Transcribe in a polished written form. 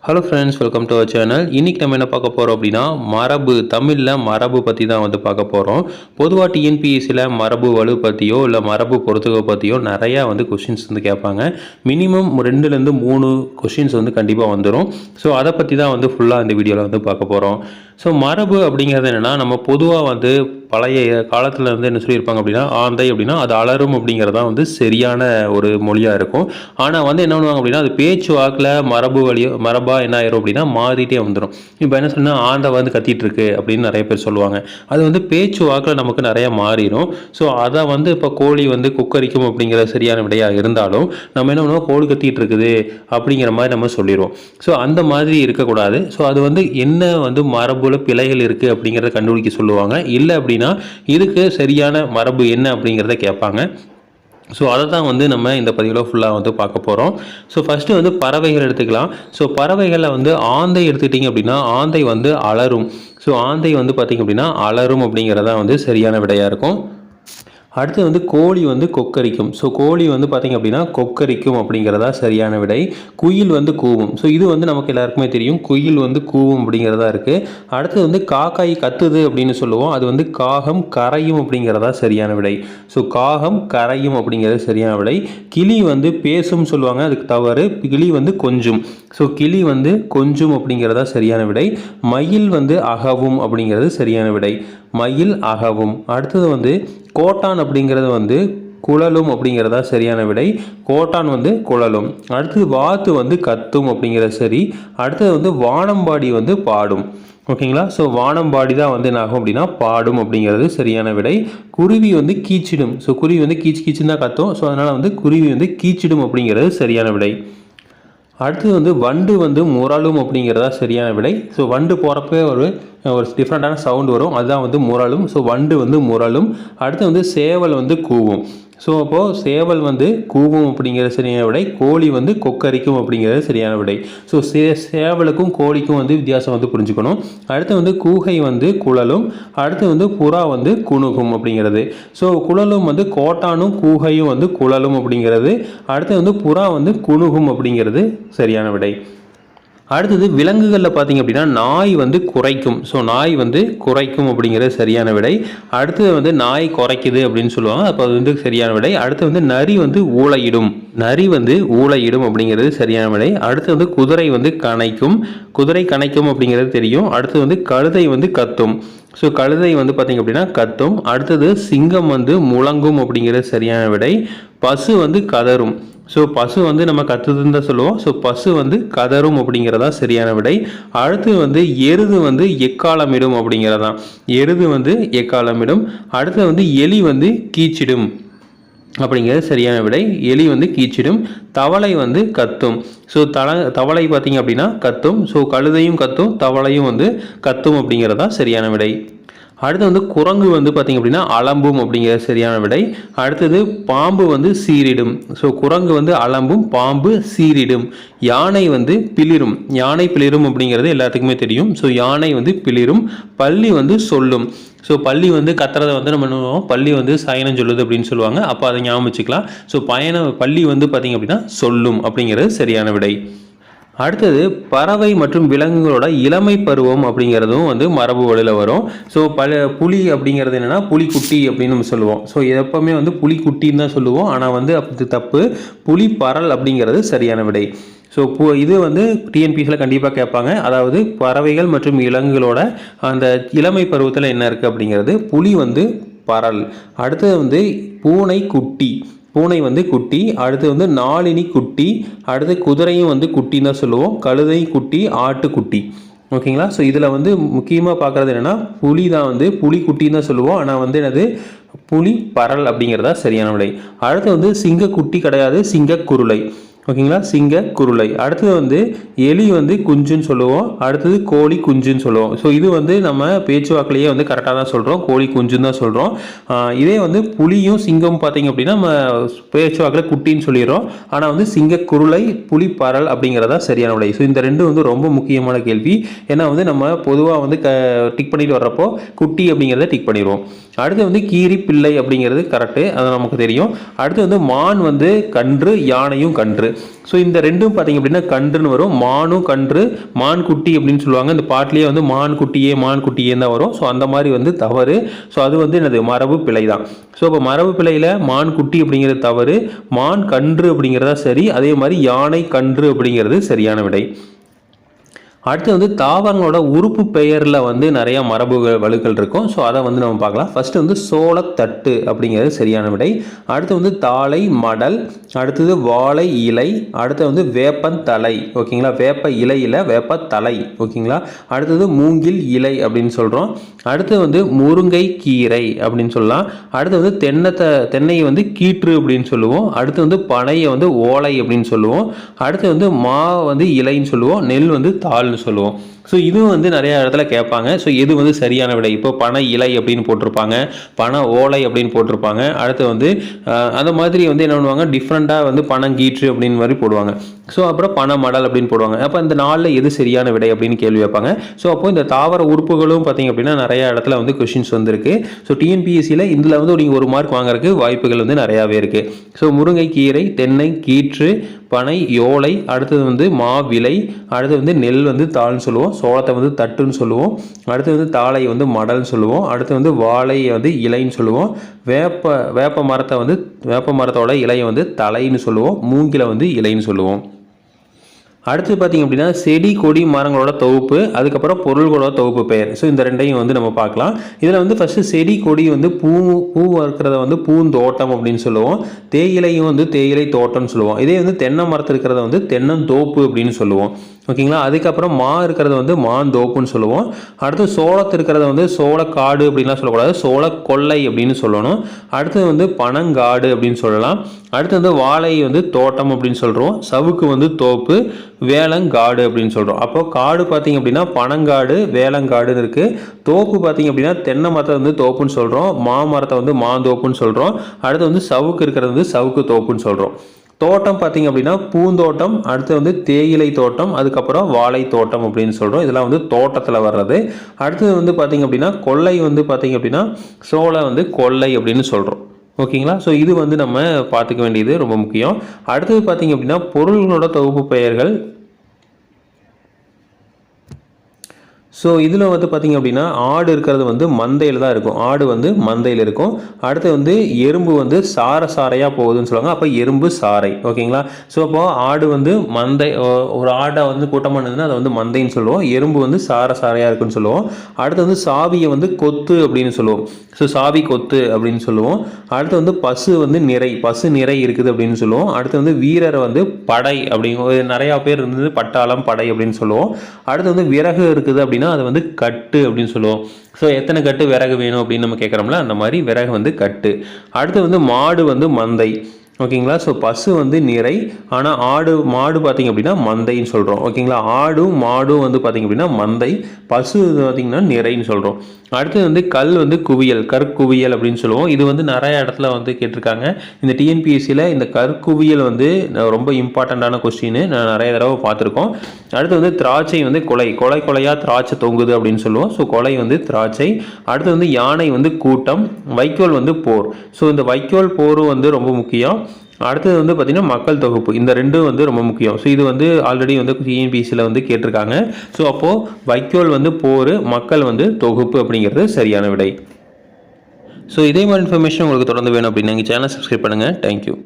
Hello friends, welcome to our channel. இன்றைக்கி நம்ம என்ன பார்க்க போகிறோம் அப்படின்னா, மரபு தமிழில் மரபு பற்றி தான் பார்க்க போகிறோம். பொதுவாக டிஎன்பிஎஸ்சியில் மரபு வலு பற்றியோ இல்லை மரபு பொறுத்துகை பற்றியோ நிறையா கொஷின்ஸ் கேட்பாங்க. மினிமம் 2லேருந்து 3 கொஷின்ஸ் கண்டிப்பாக வந்துடும். ஸோ அதை பற்றி தான் ஃபுல்லாக இந்த வீடியோவில் பார்க்க போகிறோம். ஸோ மரபு அப்படிங்கிறது என்னென்னா, நம்ம பொதுவாக பழைய காலத்தில் என்ன சொல்லியிருப்பாங்க அப்படின்னா, ஆந்தை அப்படின்னா அது அலரும் அப்படிங்கிறது தான் சரியான ஒரு மொழியாக இருக்கும். ஆனால் என்ன பண்ணுவாங்க அப்படின்னா, அது பேச்சு வாக்கில் மரபாக என்ன ஆயிரும் அப்படின்னா மாறிட்டே வந்துடும். இப்போ என்ன சொன்னால், ஆந்தை கத்திட்டு இருக்கு அப்படின்னு நிறைய பேர் சொல்லுவாங்க. அது பேச்சு வாக்கில் நமக்கு நிறையா மாறிடும். ஸோ அதை இப்போ கோழி குக்கரிக்கும் அப்படிங்கிற சரியான விடையாக இருந்தாலும் நம்ம என்ன பண்ணுவோம், கோழி கத்திட்டு இருக்குது அப்படிங்கிற மாதிரி நம்ம சொல்லிடுவோம். ஸோ அந்த மாதிரி இருக்கக்கூடாது. ஸோ அது என்ன மரபுல பிழைகள் இருக்குது அப்படிங்கிறத கண்டுபிடிக்க சொல்லுவாங்க. இல்லை அப்படின்னா இதுக்கு சரியான மரபு என்ன அப்படிங்கிறத கேட்பாங்க. ஸோ அதை தான் நம்ம இந்த பதிவில் ஃபுல்லாக பார்க்க போகிறோம். ஸோ ஃபஸ்ட்டு பறவைகள் எடுத்துக்கலாம். ஸோ பறவைகளில் ஆந்தை எடுத்துக்கிட்டிங்க அப்படின்னா ஆந்தை அலரும். ஸோ ஆந்தை பார்த்திங்க அப்படின்னா அலரும் அப்படிங்கிறதான் சரியான விடையாக இருக்கும். அடுத்து கோழி கொக்கரிக்கும். ஸோ கோழி பார்த்திங்க அப்படின்னா கொக்கரிக்கும் அப்படிங்கிறதா சரியான விடை. குயில் கூவும். ஸோ இது நமக்கு எல்லாருக்குமே தெரியும், குயில் கூவும் அப்படிங்கிறதா இருக்குது. அடுத்து காக்காய் கத்துது அப்படின்னு சொல்லுவோம். அது காகம் கரையும் அப்படிங்கிறதா சரியான விடை. ஸோ காகம் கரையும் அப்படிங்கிறது சரியான விடை. கிளி பேசும் சொல்லுவாங்க, அதுக்கு தவறு. கிளி கொஞ்சும். ஸோ கிளி கொஞ்சும் அப்படிங்கிறதா சரியான விடை. மயில் அகவும் அப்படிங்கிறது சரியான விடை. மயில் அகவும். அடுத்தது கோட்டான் அப்படிங்கிறது குழலும் அப்படிங்கிறதா சரியான விடை. கோட்டான் குழலும். அடுத்தது வாத்து கத்தும் அப்படிங்கிறது சரி. அடுத்தது வானம்பாடி பாடும். ஓகேங்களா. ஸோ வானம்பாடி தான் என்ன ஆகும் அப்படின்னா பாடும் அப்படிங்கிறது சரியான விடை. குருவி கீச்சிடும். ஸோ குருவி கீச்சு கீச்சுன்னு தான் கத்தும். ஸோ அதனால் குருவி கீச்சிடும் அப்படிங்கிறது சரியான விடை. அடுத்தது வண்டு முரளும் அப்படிங்கிறதா சரியான விடை. ஸோ வண்டு போகிறப்ப ஒரு டிஃப்ரெண்ட்டான சவுண்டு வரும், அதுதான் முரளும். ஸோ வண்டு முரளும். அடுத்து சேவல் கூவும். ஸோ அப்போது சேவல் கூவும் அப்படிங்கிறது சரியான விடை. கோழி கொக்கரிக்கும் அப்படிங்கிறது சரியான விடை. ஸோ சேவலுக்கும் கோழிக்கும் வித்தியாசம் புரிஞ்சுக்கணும். அடுத்து கூகை குழலும். அடுத்து புறா குணுகும் அப்படிங்கிறது. ஸோ குழலும் கோட்டானும் கூகையும் குழலும் அப்படிங்கிறது. அடுத்து புறா குணுகும் அப்படிங்கிறது சரியான விடை. அடுத்தது விலங்குகளில் பார்த்திங்க அப்படின்னா நாய் குறைக்கும். ஸோ நாய் குறைக்கும் அப்படிங்கிறது சரியான விடை. அடுத்தது நாய் குறைக்குது அப்படின்னு சொல்லுவாங்க, அப்போ அது சரியான விடை. அடுத்து நரி ஊளையிடும். நரி ஊளையிடும் அப்படிங்கிறது சரியான விடை. அடுத்து குதிரை கனைக்கும். குதிரை கனைக்கும் அப்படிங்கிறது தெரியும். அடுத்து கழுதை கத்தும். ஸோ கழுதை பார்த்திங்க அப்படின்னா கத்தும். அடுத்தது சிங்கம் முழங்கும் அப்படிங்கிறது சரியான விடை. பசு கதரும். ஸோ பசு நம்ம கத்துதுன்னு தான் சொல்லுவோம். ஸோ பசு கதரும் அப்படிங்கிறதா சரியான விடை. அடுத்து எருது எக்காலமிடும் அப்படிங்கிறதான். எருது எக்காலமிடும். அடுத்து எலி கீச்சிடும் அப்படிங்கிறது சரியான விடை. எலி கீச்சிடும். தவளை கத்தும். ஸோ தவளை பார்த்திங்க அப்படின்னா கத்தும். ஸோ கழுதையும் கத்தும், தவளையும் கத்தும் அப்படிங்கிறதா சரியான விடை. அடுத்து குரங்கு பார்த்திங்க அப்படின்னா அலம்பும் அப்படிங்கிறது சரியான விடை. அடுத்தது பாம்பு சீரிடும். ஸோ குரங்கு அலம்பும், பாம்பு சீரிடும். யானை பிளிரும். யானை பிளிரும் அப்படிங்கிறது எல்லாத்துக்குமே தெரியும். ஸோ யானை பிளிரும். பள்ளி சொல்லும். ஸோ பள்ளி கத்துறதை நம்ம பண்ணுவோம், பள்ளி சயனம் சொல்லுது அப்படின்னு சொல்லுவாங்க. அப்போ அதை ஞாபகம் வச்சுக்கலாம். ஸோ பள்ளி பார்த்திங்க அப்படின்னா சொல்லும் அப்படிங்கிறது சரியான விடை. அடுத்தது பறவை மற்றும் விலங்குகளோட இளமை பருவம் அப்படிங்கிறதும் மரபு வழியில் வரும். ஸோ புலி அப்படிங்கிறது என்னென்னா புலிக்குட்டி அப்படின்னு நம்ம சொல்லுவோம். ஸோ எப்போவுமே புலிக்குட்டின்னு தான் சொல்லுவோம். ஆனால் அப்படி தப்பு. புலி பறல் அப்படிங்கிறது சரியான விடை. ஸோ இது டிஎன்பிஎஸ்சியில் கண்டிப்பாக கேட்பாங்க. அதாவது பறவைகள் மற்றும் விலங்குகளோட அந்த இளமை பருவத்தில் என்ன இருக்குது அப்படிங்கிறது. புலி பறல். அடுத்தது பூனை குட்டி. பூனை குட்டி. அடுத்து நாளினி குட்டி. அடுத்து குதிரையும் குட்டின்னு தான் சொல்லுவோம். கழுதை குட்டி, ஆட்டுக்குட்டி. ஓகேங்களா. ஸோ இதில் முக்கியமாக பார்க்குறது என்னென்னா புலி தான் புலி குட்டின்னு தான் சொல்லுவோம். ஆனால் என்னது புலி பறல் அப்படிங்கிறதா சரியான விடை. அடுத்து சிங்கக்குட்டி கிடையாது, சிங்கக்குருளை. ஓகேங்களா, சிங்க குருளை. அடுத்தது எலி குஞ்சுன்னு சொல்லுவோம். அடுத்தது கோழி குஞ்சுன்னு சொல்லுவோம். ஸோ இது நம்ம பேச்சுவாக்கிலேயே கரெக்டாக தான் சொல்கிறோம், கோழி குஞ்சுன்னு தான் சொல்கிறோம். இதே புலியும் சிங்கம் பார்த்திங்க அப்படின்னா நம்ம பேச்சுவாக்கில் குட்டின்னு சொல்லிடுறோம். ஆனால் சிங்க குருளை, புலி பறல் அப்படிங்கிறதா சரியான விடை. ஸோ இந்த ரெண்டு ரொம்ப முக்கியமான கேள்வி. ஏன்னா நம்ம பொதுவாக டிக் பண்ணிட்டு வர்றப்போ குட்டி அப்படிங்கிறத டிக் பண்ணிடுவோம். அடுத்து கீரி பிள்ளை அப்படிங்கிறது கரெக்டு, அது நமக்கு தெரியும். அடுத்து மான் கன்று, யானையும் கன்று. ஸோ இந்த ரெண்டும் பார்த்தீங்க அப்படின்னா கன்றுன்னு வரும். மானும் கன்று, மான் குட்டி அப்படின்னு சொல்லுவாங்க. இந்த பாட்டிலேயே வந்து மான் குட்டியே தான் வரும். ஸோ அந்த மாதிரி வந்து தவறு. ஸோ அது வந்து என்னது மரபு பிழை தான். ஸோ இப்போ மரபு பிழையில் மான் குட்டி அப்படிங்கிறது தவறு, மான் கன்று அப்படிங்கிறதா சரி, அதே மாதிரி யானை கன்று அப்படிங்கிறது சரியான விடை. அடுத்து வந்து தாவரங்களோட உறுப்பு பெயரில் வந்து நிறையா மரபு வலுக்கள் இருக்கும். ஸோ அதை வந்து நம்ம பார்க்கலாம். ஃபஸ்ட்டு வந்து சோளத்தட்டு அப்படிங்கிறது சரியான விடை. அடுத்து வந்து தாழை மடல், அடுத்தது வாழை இலை, அடுத்து வந்து வேப்பந்தலை. ஓகேங்களா, வேப்ப இலையில் வேப்பத்தலை. ஓகேங்களா, அடுத்தது மூங்கில் இலை அப்படின்னு சொல்கிறோம். அடுத்து வந்து முருங்கை கீரை அப்படின்னு சொல்லலாம். அடுத்து வந்து தென்னையை வந்து கீற்று அப்படின்னு சொல்லுவோம். அடுத்து வந்து பனையை வந்து ஓலை அப்படின்னு சொல்லுவோம். அடுத்து வந்து மா வந்து இலைன்னு சொல்லுவோம். நெல் வந்து தாள் சொல்லுவோம். ஸோ இதுவும் வந்து நிறைய இடத்துல கேட்பாங்க. ஸோ எது வந்து சரியான விடை? இப்போ பனை இலை அப்படின்னு போட்டிருப்பாங்க, பனை ஓலை அப்படின்னு போட்டிருப்பாங்க. அடுத்து வந்து அந்த மாதிரி வந்து என்ன பண்ணுவாங்க, டிஃப்ரெண்ட்டாக வந்து பனங்கீற்று அப்படின்னு மாதிரி போடுவாங்க. ஸோ அப்புறம் பனை மடல் அப்படின்னு போடுவாங்க. அப்போ இந்த நாளில் எது சரியான விடை அப்படின்னு கேள்வி வைப்பாங்க. ஸோ அப்போ இந்த தாவர உறுப்புகளும் பார்த்தீங்க அப்படின்னா நிறைய இடத்துல வந்து கொஷின்ஸ் வந்துருக்கு. ஸோ டிஎன்பிஎஸ்சியில் இதில் வந்து நீங்கள் 1 மார்க் வாங்குறதுக்கு வாய்ப்புகள் வந்து நிறையாவே இருக்குது. ஸோ முருங்கைக்கீரை, தென்னை கீற்று, பனை யோலை, அடுத்தது வந்து மாவிலை, அடுத்து வந்து நெல் வந்து தாள்னு சொல்லுவோம், சோளத்தை வந்து தட்டுன்னு சொல்லுவோம், அடுத்து வந்து தாளை வந்து மடல்னு சொல்லுவோம், அடுத்து வந்து வாழையை வந்து இலைன்னு சொல்லுவோம், வேப்ப மரத்தோட இலையை வந்து தலைன்னு சொல்லுவோம், மூங்கிலை வந்து இலைன்னு சொல்லுவோம். அடுத்து பார்த்திங்க அப்படின்னா செடி கொடி மரங்களோட தொகுப்பு, அதுக்கப்புறம் பொருள்களோட தொகுப்பு பெயர். ஸோ இந்த ரெண்டையும் வந்து நம்ம பார்க்கலாம். இதில் வந்து ஃபஸ்ட்டு செடி கொடி வந்து பூ இருக்கிறத வந்து பூந்தோட்டம் அப்படின்னு சொல்லுவோம். தேயிலையும் வந்து தேயிலை தோட்டம்னு சொல்லுவோம். இதே வந்து தென்னை மரத்தில் இருக்கிறத வந்து தென்னந்தோப்பு அப்படின்னு சொல்லுவோம். ஓகேங்களா, அதுக்கப்புறம் மா இருக்கிறத வந்து மாந்தோப்புன்னு சொல்லுவோம். அடுத்து சோளத்து இருக்கிறத வந்து சோளக்காடு அப்படின்லாம் சொல்லக்கூடாது, சோளக்கொல்லை அப்படின்னு சொல்லணும். அடுத்து வந்து பனங்காடு அப்படின்னு சொல்லலாம். அடுத்து வந்து வாழை வந்து தோட்டம் அப்படின்னு சொல்கிறோம், சவுக்கு வந்து தோப்பு, வேளங்காடு அப்படின்னு சொல்கிறோம். அப்போ காடு பார்த்திங்க அப்படின்னா பனங்காடு வேளங்காடுன்னு இருக்குது. தோப்பு பார்த்திங்க அப்படின்னா தென்னை மரத்தை வந்து தோப்புன்னு சொல்கிறோம், மாமரத்தை வந்து மாந்தோப்புன்னு சொல்கிறோம். அடுத்து வந்து சவுக்கு இருக்கிறது வந்து சவுக்கு தோப்புன்னு சொல்கிறோம். தோட்டம் பார்த்திங்க அப்படின்னா பூந்தோட்டம், அடுத்து வந்து தேயிலை தோட்டம், அதுக்கப்புறம் வாழை தோட்டம் அப்படின்னு சொல்கிறோம். இதெல்லாம் வந்து தோட்டத்தில் வர்றது. அடுத்தது வந்து பார்த்திங்க அப்படின்னா கொல்லை வந்து பார்த்திங்க அப்படின்னா சோள வந்து கொல்லை அப்படின்னு சொல்கிறோம். ஓகேங்களா, ஸோ இது வந்து நம்ம பார்த்துக்க வேண்டியது ரொம்ப முக்கியம். அடுத்தது பார்த்திங்க அப்படின்னா பொருள்களோட தொகுப்பு பெயர்கள். ஸோ இதில் வந்து பார்த்திங்க அப்படின்னா ஆடு இருக்கிறது வந்து மந்தையில் தான் இருக்கும், ஆடு வந்து மந்தையில் இருக்கும். அடுத்து வந்து எறும்பு வந்து சாரையாக போகுதுன்னு சொல்லுவாங்க, அப்போ எறும்பு சாறை. ஓகேங்களா, ஸோ அப்போது ஆடு வந்து மந்தை, ஒரு ஆடை வந்து கூட்டம் பண்ணுதுன்னா அதை வந்து மந்தைன்னு சொல்லுவோம். எறும்பு வந்து சாரையாக இருக்குன்னு சொல்லுவோம். அடுத்து வந்து சாவியை வந்து கொத்து அப்படின்னு சொல்லுவோம். ஸோ சாவி கொத்து அப்படின்னு சொல்லுவோம். அடுத்து வந்து பசு வந்து பசு நிறை இருக்குது அப்படின்னு சொல்லுவோம். அடுத்து வந்து வீரரை வந்து படை அப்படிங்க, நிறையா பேர் இருந்தது பட்டாளம் படை அப்படின்னு சொல்லுவோம். அடுத்து வந்து விறகு இருக்குது அப்படின்னா அது வந்து கட்டு அப்படின்னு சொல்லுவோம். ஸோ எத்தனை கட்டு விறகு வேணும் அப்படின்னு நம்ம கேட்குறோம்ல, அந்த மாதிரி விறகு வந்து கட்டு. அடுத்து வந்து மாடு வந்து மந்தை. ஓகேங்களா, ஸோ பசு வந்து நிறை, ஆனால் மாடு பார்த்திங்க அப்படின்னா மந்தைன்னு சொல்கிறோம். ஓகேங்களா, ஆடும் மாடும் வந்து பார்த்திங்க அப்படின்னா மந்தை, பசு பார்த்திங்கன்னா நிறைன்னு சொல்கிறோம். அடுத்து வந்து கல் வந்து குவியல், கற்குவியல் அப்படின்னு சொல்லுவோம். இது வந்து நிறைய இடத்துல வந்து கேட்டிருக்காங்க. இந்த டிஎன்பிஎஸ்சியில் இந்த கற்குவியல் வந்து ரொம்ப இம்பார்ட்டண்ட்டான கொஸ்டின், நான் நிறைய தடவை பார்த்துருக்கோம். அடுத்து வந்து திராட்சை வந்து கொலையாக திராட்சை தொங்குது அப்படின்னு சொல்லுவோம். ஸோ கொலை வந்து திராட்சை. அடுத்து வந்து யானை வந்து கூட்டம், வைக்கோல் வந்து போர். ஸோ இந்த வைக்கோல் போரும் வந்து ரொம்ப முக்கியம். அடுத்தது வந்து பார்த்திங்கன்னா மக்கள் தொகுப்பு, இந்த ரெண்டும் வந்து ரொம்ப முக்கியம். ஸோ இது வந்து ஆல்ரெடி வந்து டிஎன்பிஎஸ்சியில் வந்து கேட்டிருக்காங்க. ஸோ அப்போது வைக்கோல் வந்து போர், மக்கள் வந்து தொகுப்பு அப்படிங்கிறது சரியான விடை. ஸோ இதே மாதிரி இன்ஃபர்மேஷன் உங்களுக்கு தொடர்ந்து வேணும் அப்படின்னா எங்கள் சேனல் சப்ஸ்கிரைப் பண்ணுங்கள். தேங்க்யூ.